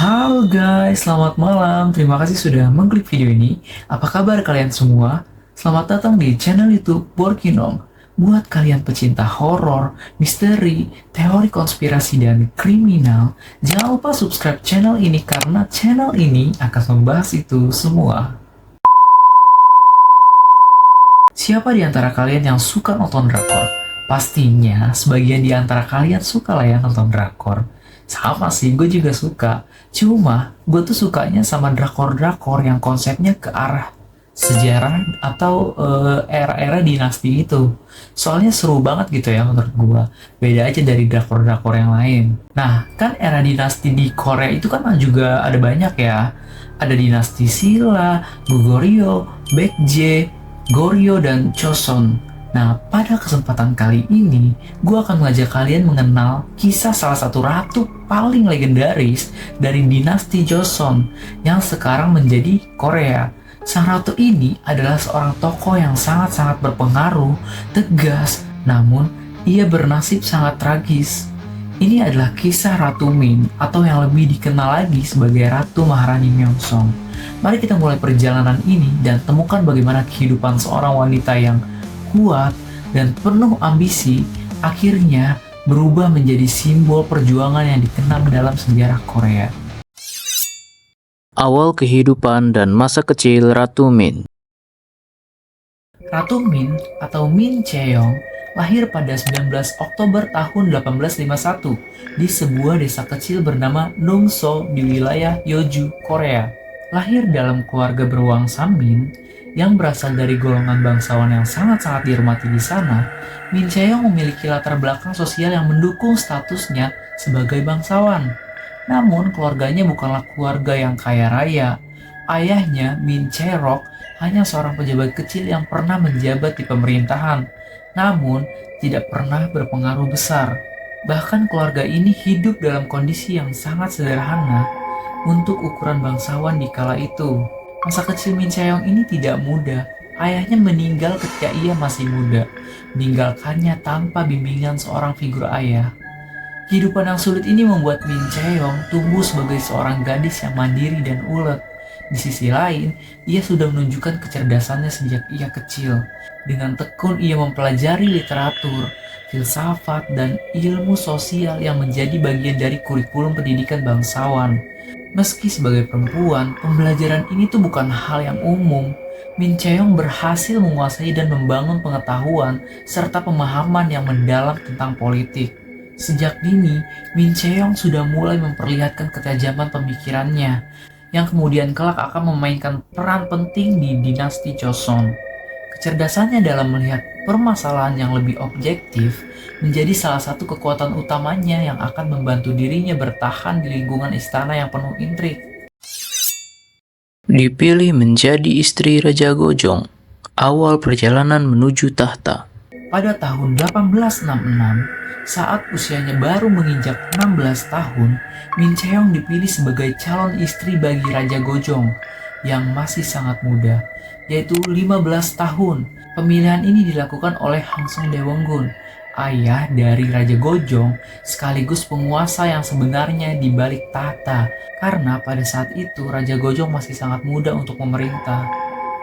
Halo guys, selamat malam. Terima kasih sudah mengklik video ini. Apa kabar kalian semua? Selamat datang di channel YouTube Borkinong. Buat kalian pecinta horor, misteri, teori konspirasi, dan kriminal, jangan lupa subscribe channel ini karena channel ini akan membahas itu semua. Siapa di antara kalian yang suka nonton drakor? Pastinya sebagian di antara kalian suka lah ya nonton drakor. Sama sih, gue juga suka. Cuma, gue tuh sukanya sama drakor-drakor yang konsepnya ke arah sejarah atau era-era dinasti itu. Soalnya seru banget gitu ya menurut gue. Beda aja dari drakor-drakor yang lain. Nah, kan era dinasti di Korea itu kan juga ada banyak ya. Ada dinasti Silla, Goguryeo, Baekje, Goryeo, dan Joseon. Nah, pada kesempatan kali ini, gue akan mengajak kalian mengenal kisah salah satu ratu paling legendaris dari dinasti Joseon yang sekarang menjadi Korea. Sang ratu ini adalah seorang tokoh yang sangat-sangat berpengaruh, tegas, namun ia bernasib sangat tragis. Ini adalah kisah Ratu Min atau yang lebih dikenal lagi sebagai Ratu Maharani Myeongsong. Mari kita mulai perjalanan ini dan temukan bagaimana kehidupan seorang wanita yang kuat dan penuh ambisi akhirnya berubah menjadi simbol perjuangan yang dikenal dalam sejarah Korea. Awal kehidupan dan masa kecil Ratu Min. Ratu Min atau Min Cheong lahir pada 19 Oktober tahun 1851 di sebuah desa kecil bernama Nongso di wilayah Yeoju, Korea. Lahir dalam keluarga berwangsa Min yang berasal dari golongan bangsawan yang sangat-sangat dihormati di sana, Min Cheong memiliki latar belakang sosial yang mendukung statusnya sebagai bangsawan. Namun, keluarganya bukanlah keluarga yang kaya raya. Ayahnya, Min Chae-rok, hanya seorang pejabat kecil yang pernah menjabat di pemerintahan, namun tidak pernah berpengaruh besar. Bahkan keluarga ini hidup dalam kondisi yang sangat sederhana untuk ukuran bangsawan di kala itu. Masa kecil Min Cheong ini tidak mudah. Ayahnya meninggal ketika ia masih muda, meninggalkannya tanpa bimbingan seorang figur ayah. Kehidupan yang sulit ini membuat Min Cheong tumbuh sebagai seorang gadis yang mandiri dan ulet. Di sisi lain, ia sudah menunjukkan kecerdasannya sejak ia kecil. Dengan tekun ia mempelajari literatur, filsafat, dan ilmu sosial yang menjadi bagian dari kurikulum pendidikan bangsawan. Meski sebagai perempuan, pembelajaran ini tuh bukan hal yang umum. Min Cheong berhasil menguasai dan membangun pengetahuan serta pemahaman yang mendalam tentang politik. Sejak dini, Min Cheong sudah mulai memperlihatkan ketajaman pemikirannya, yang kemudian kelak akan memainkan peran penting di dinasti Joseon. Kecerdasannya dalam melihat permasalahan yang lebih objektif menjadi salah satu kekuatan utamanya yang akan membantu dirinya bertahan di lingkungan istana yang penuh intrik. Dipilih menjadi istri Raja Gojong. Awal perjalanan menuju tahta. Pada tahun 1866, saat usianya baru menginjak 16 tahun, Min Cheong dipilih sebagai calon istri bagi Raja Gojong yang masih sangat muda, yaitu 15 tahun. Pemilihan ini dilakukan oleh Hang Song Daewongun, ayah dari Raja Gojong sekaligus penguasa yang sebenarnya di balik tahta, karena pada saat itu Raja Gojong masih sangat muda untuk memerintah.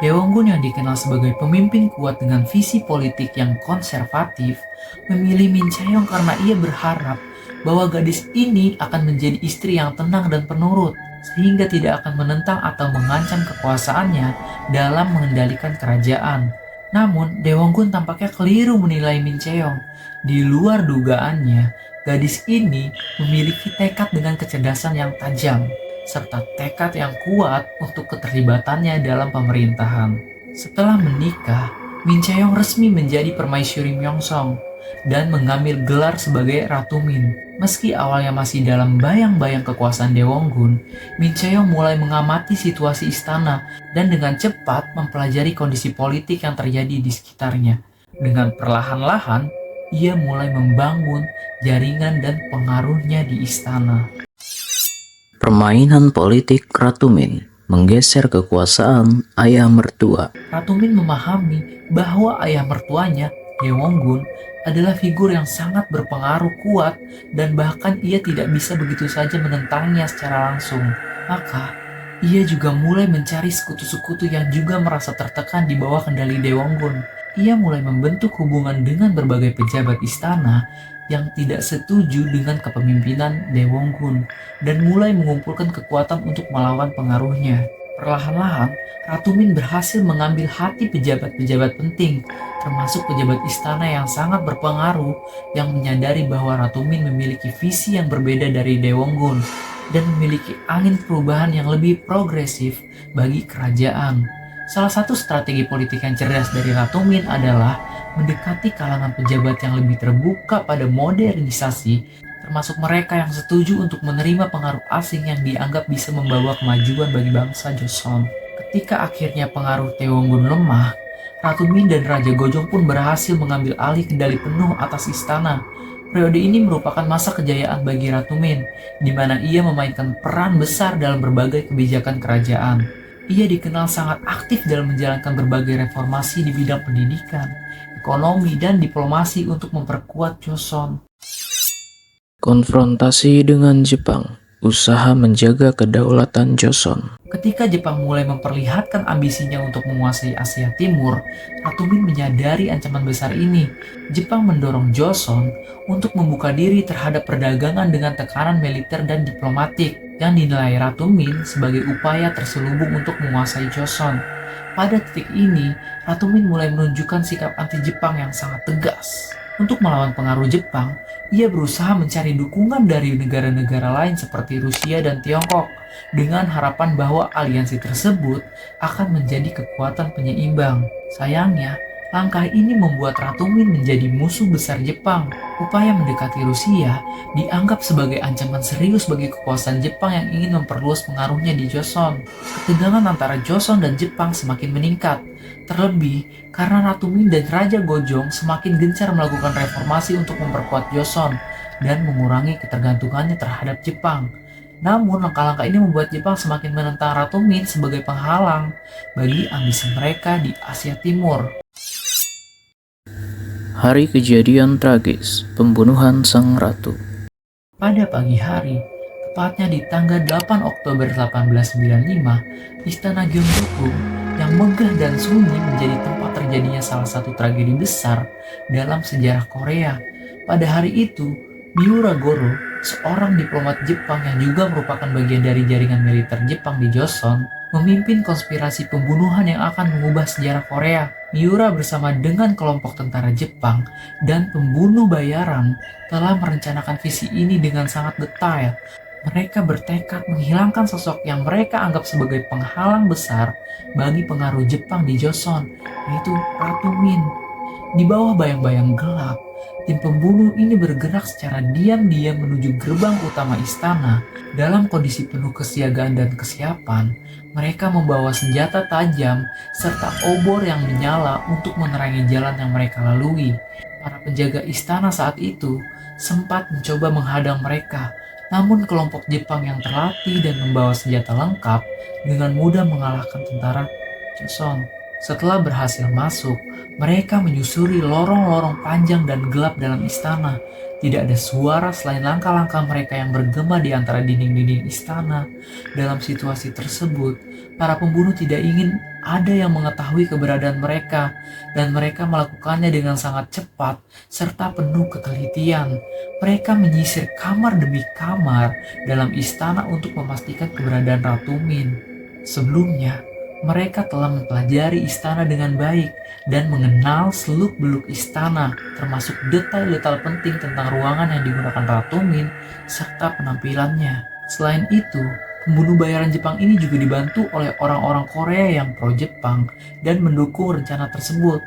Daewongun yang dikenal sebagai pemimpin kuat dengan visi politik yang konservatif, memilih Min Cheong karena ia berharap bahwa gadis ini akan menjadi istri yang tenang dan penurut, sehingga tidak akan menentang atau mengancam kekuasaannya dalam mengendalikan kerajaan. Namun, Daewongun tampaknya keliru menilai Min Cheong. Di luar dugaannya, gadis ini memiliki tekad dengan kecerdasan yang tajam, serta tekad yang kuat untuk keterlibatannya dalam pemerintahan. Setelah menikah, Min Cheong resmi menjadi permaisuri Myeongsong dan mengambil gelar sebagai Ratu Min. Meski awalnya masih dalam bayang-bayang kekuasaan Daewongun, Min Cheong mulai mengamati situasi istana dan dengan cepat mempelajari kondisi politik yang terjadi di sekitarnya. Dengan perlahan-lahan, ia mulai membangun jaringan dan pengaruhnya di istana. Permainan politik Ratu Min menggeser kekuasaan ayah mertua. Ratu Min memahami bahwa ayah mertuanya Daewongun adalah figur yang sangat berpengaruh kuat dan bahkan ia tidak bisa begitu saja menentangnya secara langsung. Maka, ia juga mulai mencari sekutu-sekutu yang juga merasa tertekan di bawah kendali Daewongun. Ia mulai membentuk hubungan dengan berbagai pejabat istana yang tidak setuju dengan kepemimpinan Daewongun dan mulai mengumpulkan kekuatan untuk melawan pengaruhnya. Perlahan-lahan, Ratu Min berhasil mengambil hati pejabat-pejabat penting, termasuk pejabat istana yang sangat berpengaruh yang menyadari bahwa Ratu Min memiliki visi yang berbeda dari Daewongun dan memiliki angin perubahan yang lebih progresif bagi kerajaan. Salah satu strategi politik yang cerdas dari Ratu Min adalah mendekati kalangan pejabat yang lebih terbuka pada modernisasi, termasuk mereka yang setuju untuk menerima pengaruh asing yang dianggap bisa membawa kemajuan bagi bangsa Joseon. Ketika akhirnya pengaruh Daewongun lemah, Ratu Min dan Raja Gojong pun berhasil mengambil alih kendali penuh atas istana. Periode ini merupakan masa kejayaan bagi Ratu Min, di mana ia memainkan peran besar dalam berbagai kebijakan kerajaan. Ia dikenal sangat aktif dalam menjalankan berbagai reformasi di bidang pendidikan, ekonomi, dan diplomasi untuk memperkuat Joseon. Konfrontasi dengan Jepang, usaha menjaga kedaulatan Joseon. Ketika Jepang mulai memperlihatkan ambisinya untuk menguasai Asia Timur, Ratu Min menyadari ancaman besar ini. Jepang mendorong Joseon untuk membuka diri terhadap perdagangan dengan tekanan militer dan diplomatik yang dinilai Ratu Min sebagai upaya terselubung untuk menguasai Joseon. Pada titik ini, Ratu Min mulai menunjukkan sikap anti-Jepang yang sangat tegas. Untuk melawan pengaruh Jepang, ia berusaha mencari dukungan dari negara-negara lain seperti Rusia dan Tiongkok dengan harapan bahwa aliansi tersebut akan menjadi kekuatan penyeimbang. Sayangnya, langkah ini membuat Ratu Min menjadi musuh besar Jepang. Upaya mendekati Rusia dianggap sebagai ancaman serius bagi kekuasaan Jepang yang ingin memperluas pengaruhnya di Joseon. Ketegangan antara Joseon dan Jepang semakin meningkat, terlebih karena Ratu Min dan Raja Gojong semakin gencar melakukan reformasi untuk memperkuat Joseon dan mengurangi ketergantungannya terhadap Jepang. Namun, langkah-langkah ini membuat Jepang semakin menentang Ratu Min sebagai penghalang bagi ambisi mereka di Asia Timur. Hari kejadian tragis, pembunuhan sang ratu. Pada pagi hari, tepatnya di tanggal 8 Oktober 1895, Istana Gyeongbokgung yang megah dan sunyi menjadi tempat terjadinya salah satu tragedi besar dalam sejarah Korea. Pada hari itu, Miura Goro, seorang diplomat Jepang yang juga merupakan bagian dari jaringan militer Jepang di Joseon, memimpin konspirasi pembunuhan yang akan mengubah sejarah Korea. Miura bersama dengan kelompok tentara Jepang dan pembunuh bayaran telah merencanakan visi ini dengan sangat detail. Mereka bertekad menghilangkan sosok yang mereka anggap sebagai penghalang besar bagi pengaruh Jepang di Joseon, yaitu Ratu Min. Di bawah bayang-bayang gelap, tim pembunuh ini bergerak secara diam-diam menuju gerbang utama istana. Dalam kondisi penuh kesiagaan dan kesiapan, mereka membawa senjata tajam serta obor yang menyala untuk menerangi jalan yang mereka lalui. Para penjaga istana saat itu sempat mencoba menghadang mereka, namun kelompok Jepang yang terlatih dan membawa senjata lengkap dengan mudah mengalahkan tentara Joseon. Setelah berhasil masuk, mereka menyusuri lorong-lorong panjang dan gelap dalam istana. Tidak ada suara selain langkah-langkah mereka yang bergema di antara dinding-dinding istana. Dalam situasi tersebut, para pembunuh tidak ingin ada yang mengetahui keberadaan mereka, dan mereka melakukannya dengan sangat cepat serta penuh ketelitian. Mereka menyisir kamar demi kamar dalam istana untuk memastikan keberadaan Ratu Min. Sebelumnya, mereka telah mempelajari istana dengan baik dan mengenal seluk-beluk istana, termasuk detail-detail penting tentang ruangan yang digunakan Ratu Min serta penampilannya. Selain itu, pembunuh bayaran Jepang ini juga dibantu oleh orang-orang Korea yang pro-Jepang dan mendukung rencana tersebut.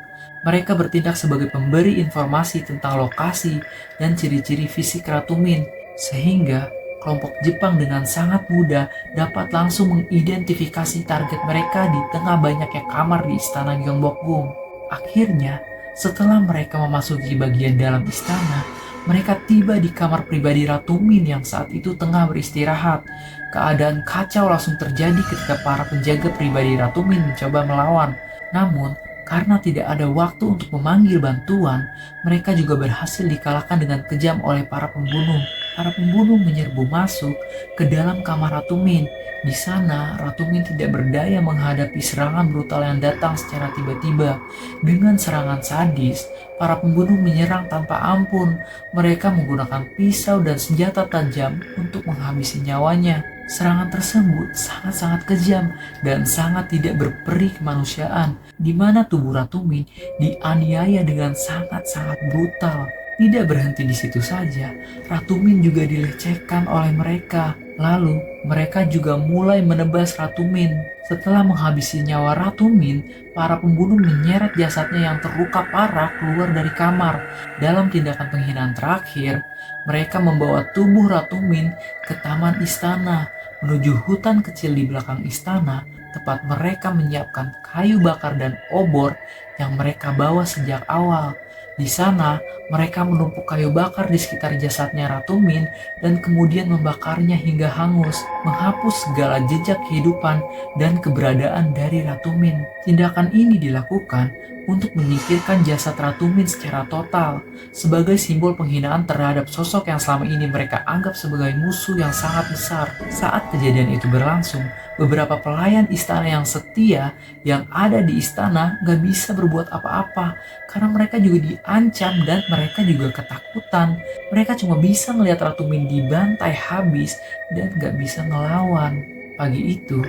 Mereka bertindak sebagai pemberi informasi tentang lokasi dan ciri-ciri fisik Ratu Min, sehingga kelompok Jepang dengan sangat mudah dapat langsung mengidentifikasi target mereka di tengah banyaknya kamar di istana Gyeongbokgung. Akhirnya, setelah mereka memasuki bagian dalam istana, mereka tiba di kamar pribadi Ratu Min yang saat itu tengah beristirahat. Keadaan kacau langsung terjadi ketika para penjaga pribadi Ratu Min mencoba melawan. Namun, Karena tidak ada waktu untuk memanggil bantuan, mereka juga berhasil dikalahkan dengan kejam oleh para pembunuh. Para pembunuh menyerbu masuk ke dalam kamar Ratu Min. Di sana, Ratu Min tidak berdaya menghadapi serangan brutal yang datang secara tiba-tiba. Dengan serangan sadis, para pembunuh menyerang tanpa ampun. Mereka menggunakan pisau dan senjata tajam untuk menghabisi nyawanya. Serangan tersebut sangat-sangat kejam dan sangat tidak berperi kemanusiaan, di mana tubuh Ratu Min dianiaya dengan sangat-sangat brutal. Tidak berhenti di situ saja, Ratu Min juga dilecehkan oleh mereka. Lalu, mereka juga mulai menebas Ratu Min. Setelah menghabisi nyawa Ratu Min, para pembunuh menyeret jasadnya yang terluka parah keluar dari kamar. Dalam tindakan penghinaan terakhir, mereka membawa tubuh Ratu Min ke taman istana, menuju hutan kecil di belakang istana, tempat mereka menyiapkan kayu bakar dan obor yang mereka bawa sejak awal. Di sana, mereka menumpuk kayu bakar di sekitar jasadnya Ratu Min dan kemudian membakarnya hingga hangus, menghapus segala jejak kehidupan dan keberadaan dari Ratu Min. Tindakan ini dilakukan untuk menyingkirkan jasad Ratu Min secara total, sebagai simbol penghinaan terhadap sosok yang selama ini mereka anggap sebagai musuh yang sangat besar. Saat kejadian itu berlangsung, beberapa pelayan istana yang setia yang ada di istana gak bisa berbuat apa-apa karena mereka juga diancam dan mereka juga ketakutan. Mereka cuma bisa melihat Ratu Min dibantai habis dan gak bisa ngelawan. Pagi itu,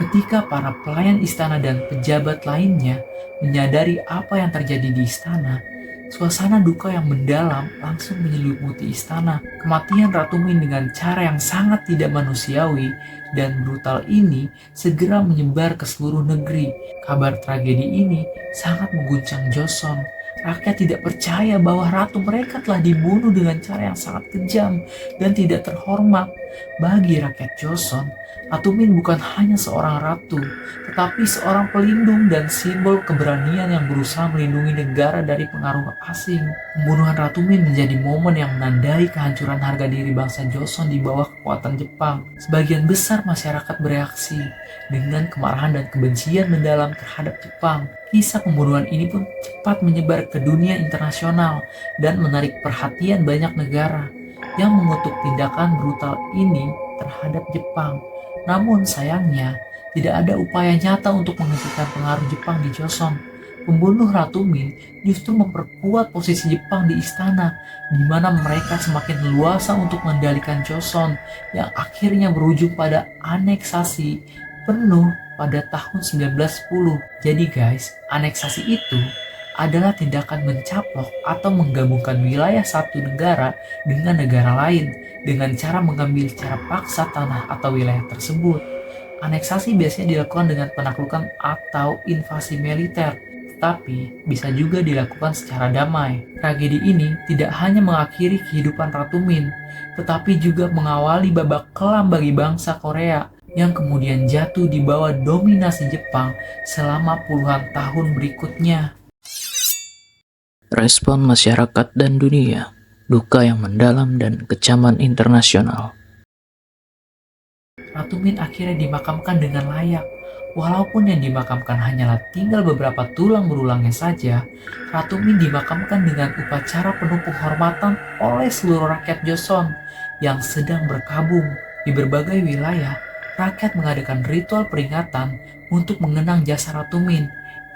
ketika para pelayan istana dan pejabat lainnya menyadari apa yang terjadi di istana, suasana duka yang mendalam langsung menyelimuti istana. Kematian Ratu Min dengan cara yang sangat tidak manusiawi dan brutal ini segera menyebar ke seluruh negeri. Kabar tragedi ini sangat mengguncang Joseon. Rakyat tidak percaya bahwa ratu mereka telah dibunuh dengan cara yang sangat kejam dan tidak terhormat. Bagi rakyat Joseon, Ratu Min bukan hanya seorang ratu, tetapi seorang pelindung dan simbol keberanian yang berusaha melindungi negara dari pengaruh asing. Pembunuhan Ratu Min menjadi momen yang menandai kehancuran harga diri bangsa Joseon di bawah kekuatan Jepang. Sebagian besar masyarakat bereaksi dengan kemarahan dan kebencian mendalam terhadap Jepang. Kisah pembunuhan ini pun cepat menyebar ke dunia internasional dan menarik perhatian banyak negara yang mengutuk tindakan brutal ini terhadap Jepang. Namun sayangnya, tidak ada upaya nyata untuk menghentikan pengaruh Jepang di Joseon. Pembunuh Ratu Min justru memperkuat posisi Jepang di istana, di mana mereka semakin leluasa untuk mengendalikan Joseon, yang akhirnya berujung pada aneksasi penuh pada tahun 1910. Jadi guys, aneksasi itu adalah tindakan mencaplok atau menggabungkan wilayah satu negara dengan negara lain dengan cara mengambil secara paksa tanah atau wilayah tersebut. Aneksasi biasanya dilakukan dengan penaklukan atau invasi militer, tetapi bisa juga dilakukan secara damai. Tragedi ini tidak hanya mengakhiri kehidupan Ratu Min, tetapi juga mengawali babak kelam bagi bangsa Korea yang kemudian jatuh di bawah dominasi Jepang selama puluhan tahun berikutnya. Respon masyarakat dan dunia, duka yang mendalam dan kecaman internasional. Ratu Min akhirnya dimakamkan dengan layak. Walaupun yang dimakamkan hanyalah tinggal beberapa tulang berulangnya saja, Ratu Min dimakamkan dengan upacara penuh penghormatan oleh seluruh rakyat Joseon yang sedang berkabung. Di berbagai wilayah, rakyat mengadakan ritual peringatan untuk mengenang jasa Ratu Min.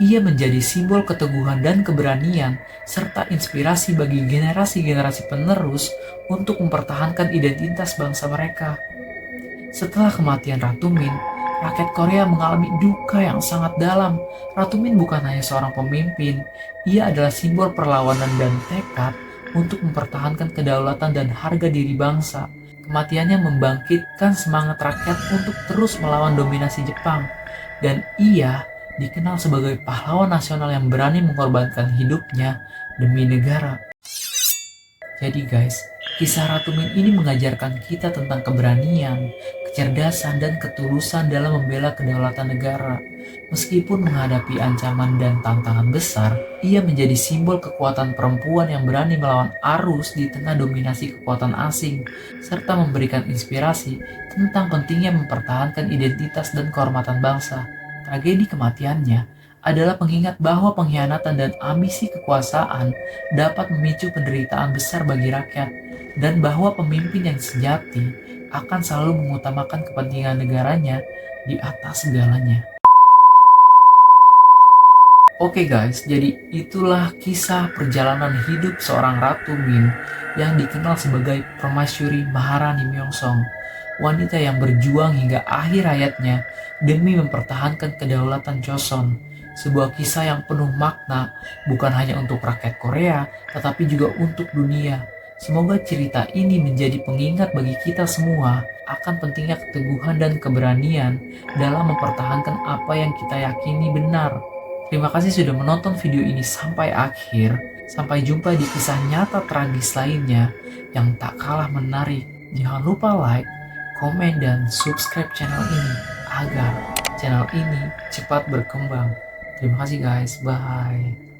Ia menjadi simbol keteguhan dan keberanian, serta inspirasi bagi generasi-generasi penerus untuk mempertahankan identitas bangsa mereka. Setelah kematian Ratu Min, rakyat Korea mengalami duka yang sangat dalam. Ratu Min bukan hanya seorang pemimpin, ia adalah simbol perlawanan dan tekad untuk mempertahankan kedaulatan dan harga diri bangsa. Kematiannya membangkitkan semangat rakyat untuk terus melawan dominasi Jepang, dan ia dikenal sebagai pahlawan nasional yang berani mengorbankan hidupnya demi negara. Jadi guys, kisah Ratu Min ini mengajarkan kita tentang keberanian, kecerdasan, dan ketulusan dalam membela kedaulatan negara. Meskipun menghadapi ancaman dan tantangan besar, ia menjadi simbol kekuatan perempuan yang berani melawan arus di tengah dominasi kekuatan asing, serta memberikan inspirasi tentang pentingnya mempertahankan identitas dan kehormatan bangsa. Tragedi kematiannya adalah pengingat bahwa pengkhianatan dan ambisi kekuasaan dapat memicu penderitaan besar bagi rakyat, dan bahwa pemimpin yang sejati akan selalu mengutamakan kepentingan negaranya di atas segalanya. Oke guys, jadi itulah kisah perjalanan hidup seorang Ratu Min yang dikenal sebagai Permaisuri Maharani Myeongsong, wanita yang berjuang hingga akhir hayatnya demi mempertahankan kedaulatan Joseon. Sebuah kisah yang penuh makna bukan hanya untuk rakyat Korea, tetapi juga untuk dunia. Semoga cerita ini menjadi pengingat bagi kita semua akan pentingnya keteguhan dan keberanian dalam mempertahankan apa yang kita yakini benar. Terima kasih sudah menonton video ini sampai akhir. Sampai jumpa di kisah nyata tragis lainnya yang tak kalah menarik. Jangan lupa like, komen, dan subscribe channel ini agar channel ini cepat berkembang. Terima kasih guys, bye.